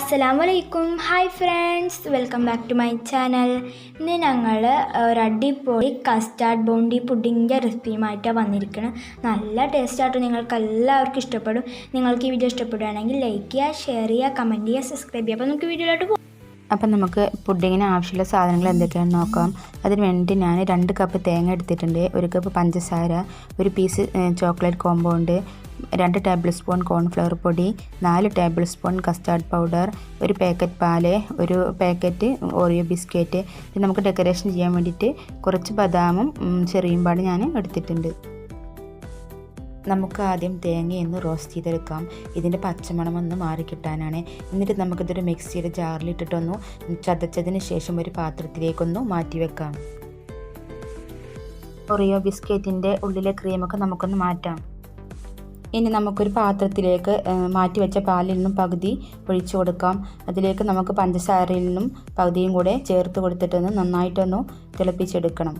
അസ്സലാമലൈക്കും. Hi friends, welcome back to my channel. ഇന്ന് ഞങ്ങൾ ഒരു അടിപൊളി കസ്റ്റാർഡ് ബോണ്ടി പുഡിങ്ങിൻ്റെ റെസിപ്പിയുമായിട്ടാണ് വന്നിരിക്കുന്നത്. നല്ല ടേസ്റ്റായിട്ട് നിങ്ങൾക്ക് എല്ലാവർക്കും ഇഷ്ടപ്പെടും. നിങ്ങൾക്ക് ഈ വീഡിയോ ഇഷ്ടപ്പെടുകയാണെങ്കിൽ ലൈക്ക് ചെയ്യുക, ഷെയർ ചെയ്യുക, കമൻറ്റ് ചെയ്യുക, സബ്സ്ക്രൈബ് ചെയ്യുക. അപ്പോൾ നമുക്ക് വീഡിയോയിലോട്ട് പോകാം. അപ്പം നമുക്ക് പുഡിങ്ങിന് ആവശ്യമുള്ള സാധനങ്ങൾ എന്തൊക്കെയാണെന്ന് നോക്കാം. അതിന് വേണ്ടി ഞാൻ 2 കപ്പ് തേങ്ങ എടുത്തിട്ടുണ്ട്, 1 കപ്പ് പഞ്ചസാര, 1 piece chocolate compound, 2 tablespoon cornflour പൊടി, 4 tablespoon custard powder, 1 packet പാല്, 1 പാക്കറ്റ് ഓറിയോ ബിസ്ക്കറ്റ്. ഇത് നമുക്ക് ഡെക്കറേഷൻ ചെയ്യാൻ വേണ്ടിയിട്ട് കുറച്ച് ബദാമും ചെറിയും പാട് ഞാൻ എടുത്തിട്ടുണ്ട്. നമുക്ക് ആദ്യം തേങ്ങയൊന്ന് റോസ്റ്റ് ചെയ്തെടുക്കാം. ഇതിൻ്റെ പച്ചമണമൊന്ന് മാറിക്കിട്ടാനാണ്. എന്നിട്ട് നമുക്കിതൊരു മിക്സിയുടെ ജാറിലിട്ടിട്ടൊന്ന് ചതച്ചതിന് ശേഷം ഒരു പാത്രത്തിലേക്കൊന്ന് മാറ്റി വെക്കാം. ഒറിയോ ബിസ്ക്കറ്റിൻ്റെ ഉള്ളിലെ ക്രീമൊക്കെ നമുക്കൊന്ന് മാറ്റാം. ഇനി നമുക്കൊരു പാത്രത്തിലേക്ക് മാറ്റി വെച്ച പാലിൽ നിന്നും പകുതി ഒഴിച്ചു കൊടുക്കാം. അതിലേക്ക് നമുക്ക് പഞ്ചസാരയിൽ നിന്നും പകുതിയും കൂടെ ചേർത്ത് കൊടുത്തിട്ടൊന്ന് നന്നായിട്ടൊന്ന് തിളപ്പിച്ചെടുക്കണം.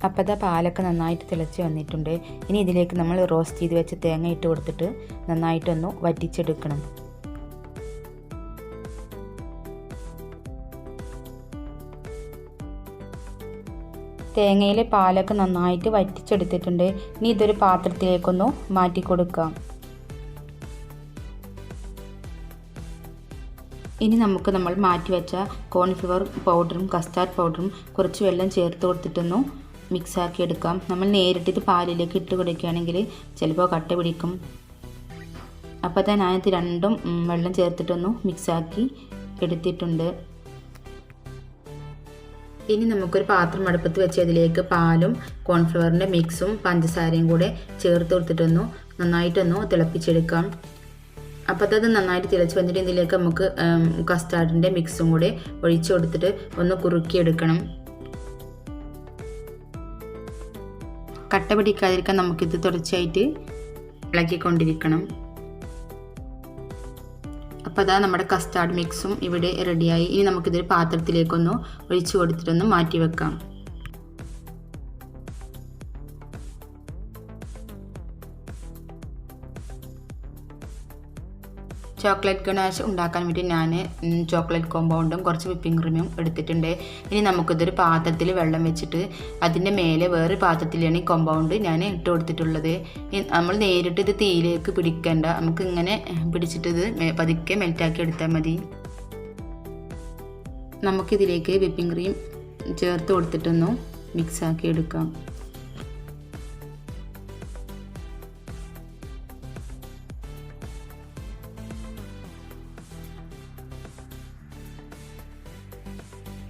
അപ്പോൾ അത് പാലൊക്കെ നന്നായിട്ട് തിളച്ച് വന്നിട്ടുണ്ട്. ഇനി ഇതിലേക്ക് നമ്മൾ റോസ്റ്റ് ചെയ്ത് വെച്ച് തേങ്ങ ഇട്ട് കൊടുത്തിട്ട് നന്നായിട്ടൊന്ന് വറ്റിച്ചെടുക്കണം. തേങ്ങയിലെ പാലൊക്കെ നന്നായിട്ട് വറ്റിച്ചെടുത്തിട്ടുണ്ട്. ഇനി ഇതൊരു പാത്രത്തിലേക്കൊന്ന് മാറ്റി കൊടുക്കാം. ഇനി നമുക്ക് നമ്മൾ മാറ്റി വെച്ച കോൺഫ്ലവർ പൗഡറും കസ്റ്റാർഡ് പൗഡറും കുറച്ച് വെള്ളം ചേർത്ത് കൊടുത്തിട്ടൊന്ന് മിക്സാക്കി എടുക്കാം. നമ്മൾ നേരിട്ട് ഇത് പാലിലേക്ക് ഇട്ട് കൊടുക്കുകയാണെങ്കിൽ ചിലപ്പോൾ കട്ട പിടിക്കും. അപ്പോൾ തന്നെ ഞാനിത് രണ്ടും വെള്ളം ചേർത്തിട്ടൊന്ന് മിക്സാക്കി എടുത്തിട്ടുണ്ട്. ഇനി നമുക്കൊരു പാത്രം അടുപ്പത്ത് വെച്ച് അതിലേക്ക് പാലും കോൺഫ്ലവറിൻ്റെ മിക്സും പഞ്ചസാരയും കൂടെ ചേർത്ത് കൊടുത്തിട്ടൊന്ന് നന്നായിട്ടൊന്ന് തിളപ്പിച്ചെടുക്കാം. അപ്പോൾ അത് നന്നായിട്ട് തിളച്ച് വന്നിട്ട് ഇതിലേക്ക് നമുക്ക് കസ്റ്റാർഡിൻ്റെ മിക്സും കൂടെ ഒഴിച്ചു കൊടുത്തിട്ട് ഒന്ന് കുറുക്കിയെടുക്കണം. കട്ട പിടിക്കാതിരിക്കാൻ നമുക്കിത് തുടർച്ചയായിട്ട് ഇളക്കിക്കൊണ്ടിരിക്കണം. അപ്പോൾ അതാ നമ്മുടെ കസ്റ്റാർഡ് മിക്സും ഇവിടെ റെഡിയായി. ഇനി നമുക്കിതൊരു പാത്രത്തിലേക്കൊന്ന് ഒഴിച്ചു കൊടുത്തിട്ടൊന്ന് മാറ്റി വെക്കാം. ചോക്ലേറ്റ് ഗണാഷ് ഉണ്ടാക്കാൻ വേണ്ടി ഞാൻ ചോക്ലേറ്റ് കോമ്പൗണ്ടും കുറച്ച് വിപ്പിംഗ് ക്രീമും എടുത്തിട്ടുണ്ട്. ഇനി നമുക്കിതൊരു പാത്രത്തിൽ വെള്ളം വെച്ചിട്ട് അതിൻ്റെ മേലെ വേറെ പാത്രത്തിലാണ് ഈ കോമ്പൗണ്ട് ഞാൻ ഇട്ട് കൊടുത്തിട്ടുള്ളത്. നമ്മൾ നേരിട്ട് ഇത് തീയിലേക്ക് പിടിക്കേണ്ട, നമുക്ക് ഇങ്ങനെ പിടിച്ചിട്ട് ഇത് പതുക്കെ മെൽറ്റാക്കി എടുത്താൽ മതി. നമുക്കിതിലേക്ക് വിപ്പിംഗ് ക്രീം ചേർത്ത് കൊടുത്തിട്ടൊന്ന് മിക്സാക്കി എടുക്കാം.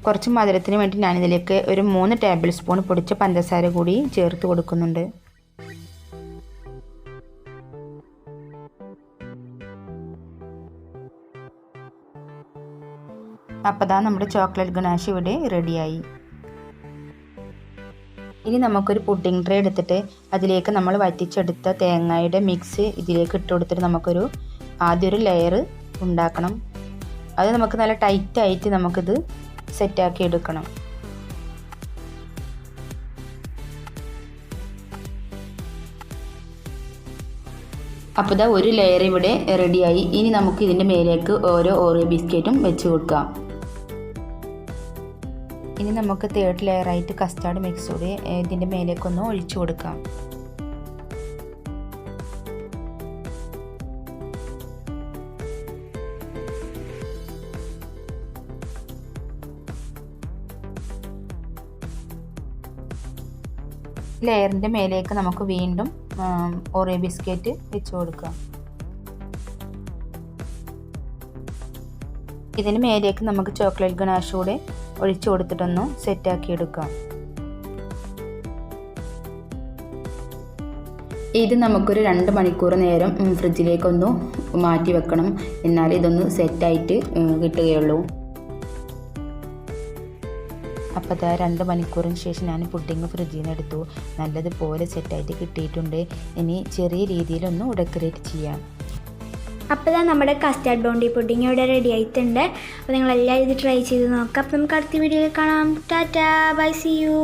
കുറച്ച് മധുരത്തിന് വേണ്ടി ഞാനിതിലേക്ക് ഒരു 3 ടേബിൾ സ്പൂൺ പൊടിച്ച പഞ്ചസാര കൂടി ചേർത്ത് കൊടുക്കുന്നുണ്ട്. അപ്പോൾ ദാ നമ്മുടെ ചോക്ലേറ്റ് ഗണാഷ് ഇവിടെ റെഡിയായി. ഇനി നമുക്കൊരു പുഡിംഗ് ട്രേ എടുത്തിട്ട് അതിലേക്ക് നമ്മൾ വറ്റിച്ചെടുത്ത തേങ്ങയുടെ മിക്സ് ഇതിലേക്ക് ഇട്ട് കൊടുത്തിട്ട് നമുക്കൊരു ആദ്യം ഒരു ലെയർ ഉണ്ടാക്കണം. അത് നമുക്ക് നല്ല ടൈറ്റായിട്ട് നമുക്കിത് സെറ്റാക്കി എടുക്കണം. അപ്പോൾ ഇതാ ഒരു ലെയർ ഇവിടെ റെഡിയായി. ഇനി നമുക്ക് ഇതിൻ്റെ മേലേക്ക് ഓരോ ഓറിയോ ബിസ്ക്കറ്റും വെച്ച് കൊടുക്കാം. ഇനി നമുക്ക് 3rd ലെയറായിട്ട് കസ്റ്റാർഡ് മിക്സ് കൂടി ഇതിൻ്റെ മേലേക്കൊന്ന് ഒഴിച്ചു കൊടുക്കാം. ലെയറിൻ്റെ മേലേക്ക് നമുക്ക് വീണ്ടും ഓറിയോ ബിസ്ക്കറ്റ് വെച്ച് കൊടുക്കാം. ഇതിന് മേലേക്ക് നമുക്ക് ചോക്ലേറ്റ് ഗണാഷ് കൂടെ ഒഴിച്ചു കൊടുത്തിട്ടൊന്ന് സെറ്റാക്കി എടുക്കാം. ഇത് നമുക്കൊരു 2 മണിക്കൂർ നേരം ഫ്രിഡ്ജിലേക്കൊന്ന് മാറ്റി വെക്കണം. എന്നാൽ ഇതൊന്ന് സെറ്റായിട്ട് കിട്ടുകയുള്ളൂ. അപ്പോൾ അതാ 2 മണിക്കൂറിന് ശേഷം ഞാൻ പുഡിങ് ഫ്രിഡ്ജിൽ നിന്ന് എടുത്തു. നല്ലതുപോലെ സെറ്റായിട്ട് കിട്ടിയിട്ടുണ്ട്. ഇനി ചെറിയ രീതിയിലൊന്ന് ഡെക്കറേറ്റ് ചെയ്യാം. അപ്പോൾ നമ്മുടെ കസ്റ്റാർഡ് ബോണ്ടി പുഡിങ് ഇവിടെ റെഡി ആയിട്ടുണ്ട്. അപ്പോൾ നിങ്ങളെല്ലാവരും ഇത് ട്രൈ ചെയ്ത് നോക്കാം. അപ്പോൾ നമുക്ക് അടുത്ത വീഡിയോയിൽ കാണാം. Tata, bye, see U.